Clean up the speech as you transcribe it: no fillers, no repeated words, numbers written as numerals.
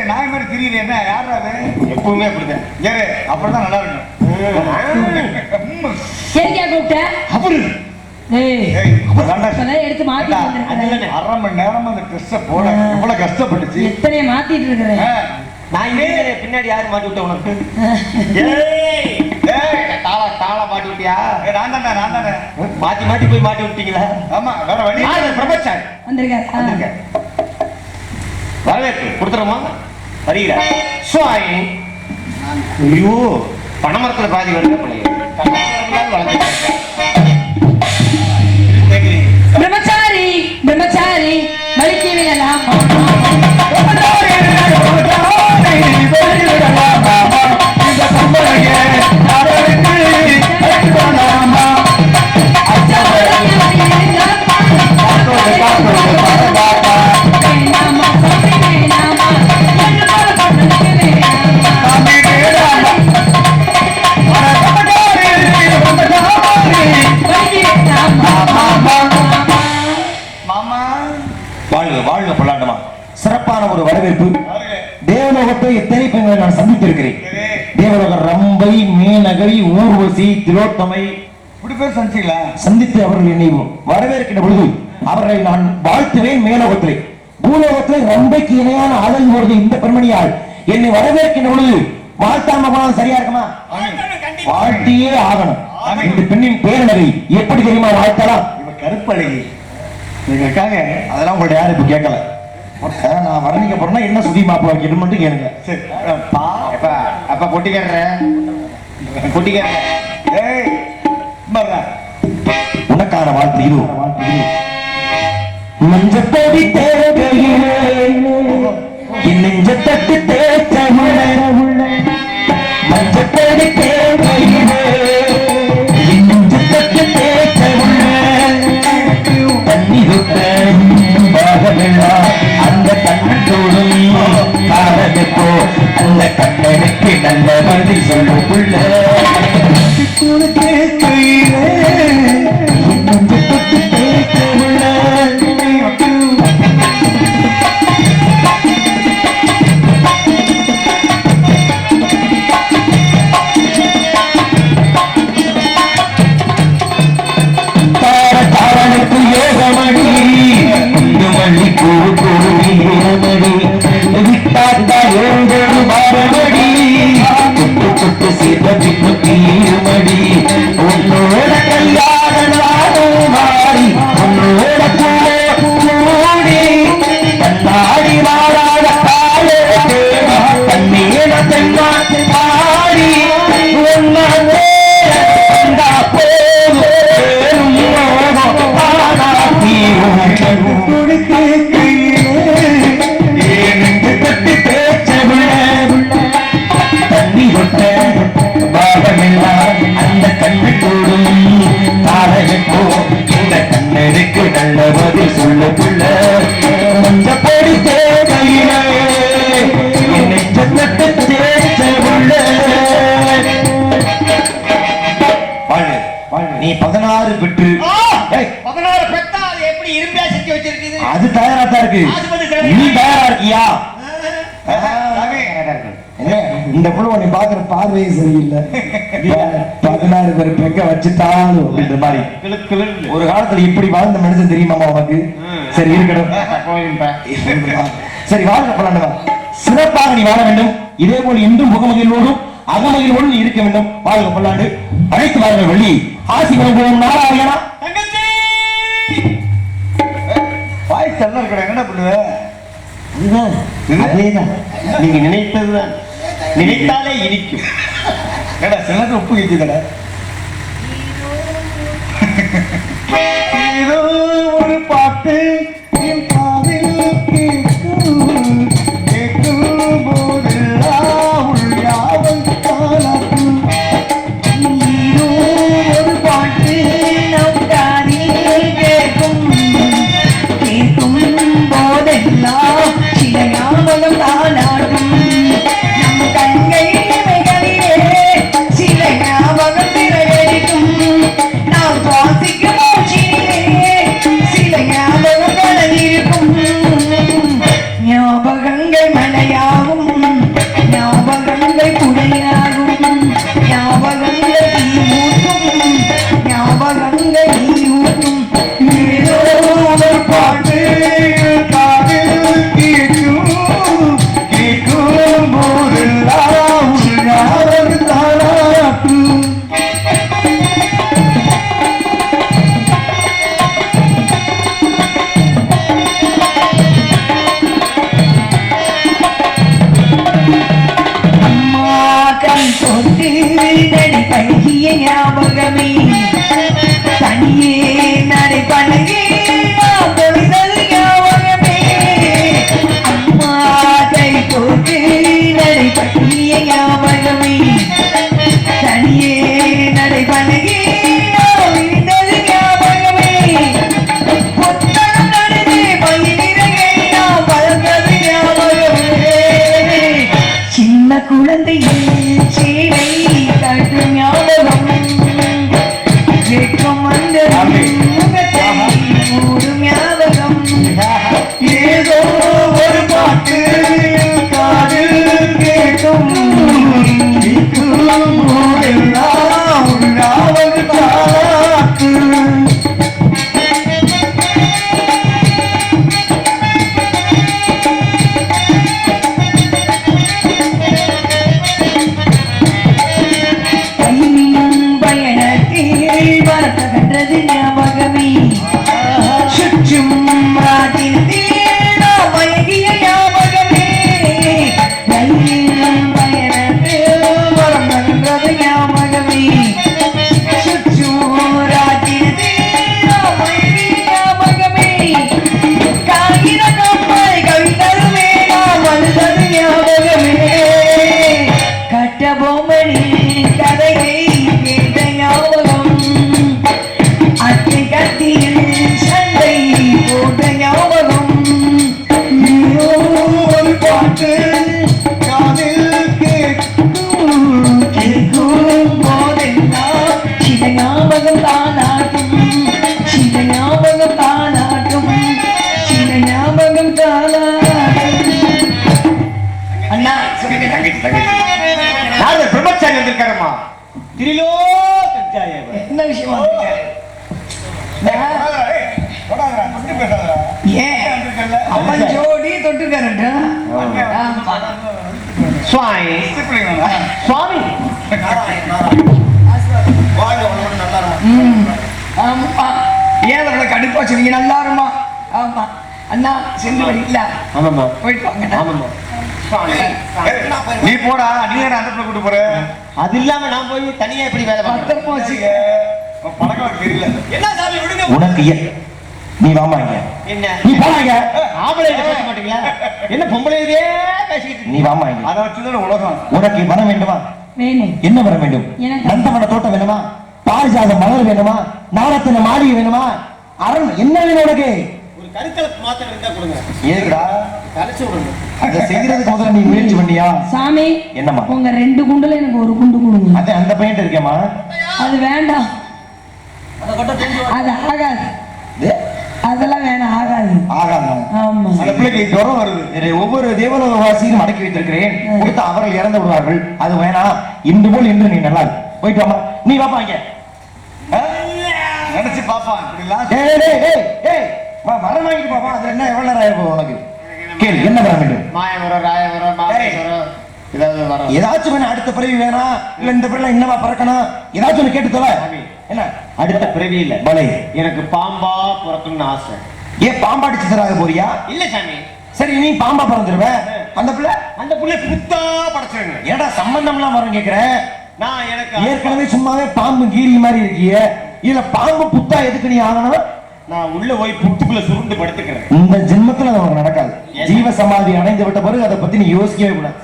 நாய் மாதிரி திரியுது என்ன யாராவது எப்பவுமே அப்படிதான் ஏறு அப்படிதான் நல்லா இருக்கும் எடுத்து மாத்தி 1/2 மணி நேரம் அந்த ட்ரெஸ்ஸை போட எவ்வளவு கஷ்டப்பட்டுச்சு எத்தனைய மாத்திட்டு இருக்கிறேன் நான் பின்னாடி யாரு மாட்டி விட்ட உனக்கு தாளா மாட்டி விட்டியா நான் தானே மாத்தி மாத்தி போய் மாட்டி விட்டீங்களா ஆமா வேற வழி பிரபச்சார் வந்திருக்காரு வரவேற்பு கொடுத்துறோமா வருகிறார் ஐயோ பனைமரத்துல பாதி வருது பிரம்மச்சாரி பிரம்மச்சாரி வலிக்கு விழலாம் சிறப்பான ஒரு வரவேற்பு. தேவலோகத்தை எத்தனை பெண்களை நான் சந்தித்திருக்கிறேன். தேவலோக ரம்பை, மேனகை, ஊர்வசி, திலோத்தமை சந்தித்து அவர்கள் என்னை வரவேற்கின்ற பொழுது அவர்களை நான் வாழ்த்துவேன். மேலோகத்திலே பூலோகத்திலே ரம்பைக்கு இணையான அழகு பொழுது இந்த பெண்மணியால் என்னை வரவேற்கின்ற பொழுது வாழ்த்தாம போனால் சரியா இருக்குமா? வாழ்த்தியே ஆகணும். இந்த பெண்ணின் பேரழகை எப்படி தெரியுமா வாழ்த்தலாம்? கருப்பழகி எங்களுக்காக அதெல்லாம் உங்கள்ட்ட யாரும் இப்ப கேட்கல. நான் வர்ணிக்க போறேன்னா என்ன சுதி மாப்பிள்ள வைக்கணும் மட்டும் கேளுங்க. சரி அப்ப பொட்டிக்கிறேன் உனக்கான வாழ்த்து இது. மஞ்சப்பொடி தேவையிலே என் நெஞ்ச தட்டு தேய்ச்ச மஞ்சப்பொடி தேவையிலே என் நெஞ்ச தட்டு தேய்ச்ச தண்ணி பாகமெல்லாம் அந்த கண்ணோடும் காரணப்போ அந்த கண்ணனுக்கு நல்ல பதில் சொல்லுக்குள்ள உன்னோட கல்யாண மாறி உன்னோட கூடி கண்ணாடி வாழாத காலே கண்ணீர தென்னாட்டு மாறி அந்த கண்ணுக்கூடும் தாரகப்போ இந்த கண்ணனுக்கு நல்ல பதில் சொல்லுக்குள்ள கொஞ்ச பொடி தேவையில நெஞ்சத்து தேவையுள்ள நீ 16 பெற்று 16 பெத்தா அது எப்படி இரும்பியா செஞ்சு வச்சிருக்குது? அது தயாரா தான் இருக்கு. நீ தயாரா இருக்கியா? இந்த புழு நீ பாக்குற பார்வையே சரியில்லை. 16 பேர் பெக்க வச்சுட்டாலும் அப்படின்ற மாதிரி ஒரு காலத்துல இப்படி வாழ்ந்த மனுஷன் தெரியுமாமா உனக்கு? சரி இருக்கட்டும். சரி வாழ்க பல்லாண்டுவா. சிறப்பாக நீ வாழ வேண்டும். இதே போல் இன்றும் முகமகிழ்வோடும் அகமகிழ்வோடும் நீ இருக்க வேண்டும். வாழ்க பல்லாண்டு. அனைத்து வாருங்கள் வள்ளி ஆசி வழங்குவோம். நாராயணா வாய்ஸ் நல்லா இருக்கா? என்ன பண்ணுவேன்? அதேதான் நீங்க நினைத்ததுதான். நினைத்தாலே இனிக்கும். சில உப்பு கேட்குதடா. ஏதோ ஒரு பாட்டு என் காதில் கேட்கும் போதெல்லாம் உள்ளாவல் காணாக்கும். ஏதோ ஒரு பாட்டு நம் காதில் கேட்கும் போதெல்லாம் சில ஞாபகம் தானாகும். நம் கண்கள் சில ஞாபகம் திரையடிக்கும். நாம் சுவாசிக்கும் சில ஞாபகம் குழந்தையில் சேலை கட்டும் ஞாபகம் வெட்கம் வந்த முகத்தை மூடும் ஞாபகம் ஏதோ ஒரு பாட்டு காதில் கேட்கும் போதெல்லாம் உள்ளாவது தாக்கு. பயணத்தில் வரத்தகன்றது ஞாபகமே சுற்றும் ராட்டினத்தில் நாம் மயங்கிய ஞாபகமே ரயிலில் பயணத்தில் வரத்தகன்றது ஞாபகமே சுற்றும் ராட்டினத்தில் நாம் மயங்கிய ஞாபகமே காகித கப்பல் கவிதருமே நாம் அழுதது ஞாபகமே கட்ட பொம்மணி கதையை கேட்ட ஞாபகம் அத்தை கத்தியில் சண்டை போட்ட ஞாபகம் ஏதோ ஒரு பாட்டு காதில் கேட்கும் கேட்கும் போதெல்லாம் சில ஞாபகம் தானாட்டும் சில ஞாபகம் தானாட்டும் சில ஞாபகம் தானாட்டும் அண்ணா சொல்லுங்க தங்கச்சி தங்கச்சி யாரு பிரம்மச்சாரி வந்திருக்காரம்மா என்ன விஷயமா ஏன் அவன் ஜோடி தொட்டுக்காரட்டா சுவாமி சுவாமி ஆமா ஏன் அவளை கடுப்பா சொன்னீங்க நல்லா இருமா ஆமா அண்ணா சென்று வரீங்களா ஆமாம்மா போயிட்டு வாங்க ஆமாம்மா நீ போடா நீ என்ன அந்த கூட்டு போற அது இல்லாம நான் போய் தனியா எப்படி வேலை பார்க்கறேன் பத்தப்பா வச்சுக்க பழக்கம் தெரியல என்ன சாமி விடுங்க. உனக்கு நீ வாமா இங்க என்ன நீ போறாங்க ஆம்பளை பேச மாட்டீங்களா? என்ன பொம்பளையே பேசிட்டு நீ வாமா இங்க அதை வச்சுதான் உலகம். உனக்கு வரம் வேண்டுமா வேணும் என்ன வரம் வேண்டும் எனக்கு- நந்தவன தோட்டம் வேணுமா பாரிஜாத மலர் வேணுமா நவரத்தின மாளிகை வேணுமா அரண் என்ன வேணும் உனக்கு ஒரு கருக்கலப்பு மாத்திரம் இருந்தா கொடுங்க. ஏதுடா கரைச்சு விடுங்க. அதை செய்யறதுக்கு முதல்ல நீ முயற்சி பண்ணியா சாமி என்னம்மா உங்க 2 குண்டுல எனக்கு ஒரு குண்டு கொடுங்க அது அந்த பையன் இருக்கேம்மா அது வேண்டாம் அதை கொட்ட தூக்கி அது ஆகாது இது அதெல்லாம் வேணாம் ஆகாது ஆகாது ஆமா அந்த பிள்ளைக்கு ஜுரம் வருது. இதை ஒவ்வொரு தேவலோக வாசியும் அடக்கி வைத்திருக்கிறேன் கொடுத்து அவர்கள் இறந்து விடுவார்கள் அது வேணாம் இன்று போல் இன்று நீ நல்லா இரு. போயிட்டு வாமா நீ வாப்பா இங்க ஆ? நினைச்சு பாப்பான் இப்படிலாம் ஏய், ஏய், ஏய், ஏய், வரம் வாங்கிட்டு பாப்பா அது என்ன எவ்வளவு நேரம் ஆயிருக்கும் உனக்கு கேளு என்ன வர வேண்டும் மாயவரம் ராயவரம் மாதேஸ்வரம் ஏதாவது வரும். ஏதாச்சும் வேணும் அடுத்த பிறவி வேணாம் இல்ல இந்த பிள்ளை என்னவா பறக்கணும் ஏதாச்சும் ஒண்ணு கேட்டு தொலை என்ன அடுத்த பிறவி இல்ல பலை எனக்கு பாம்பா பிறக்கணும்னு ஆசை. ஏன் பாம்பாடிச்சு தராக போறியா இல்ல சாமி, சரி நீ பாம்பா பிறந்துருவ அந்த பிள்ளை அந்த புள்ள புத்தா படைச்சிருங்க. ஏடா சம்பந்தம்லாம் வரும் கேக்குறேன் நான் எனக்கு ஏற்கனவே சும்மாவே பாம்பு கீரி மாதிரி இருக்கியே இதுல பாம்பு புத்தா எதுக்கு நீ ஆகணும் நான் உள்ள போய் புத்துக்குள்ள சுருண்டு படுத்துக்கிறேன். இந்த ஜென்மத்துல அது உனக்கு நடக்காது ஜீவ சமாதி அடைந்து விட்ட பிறகு அதை பத்தி நீ யோசிக்கவே கூடாது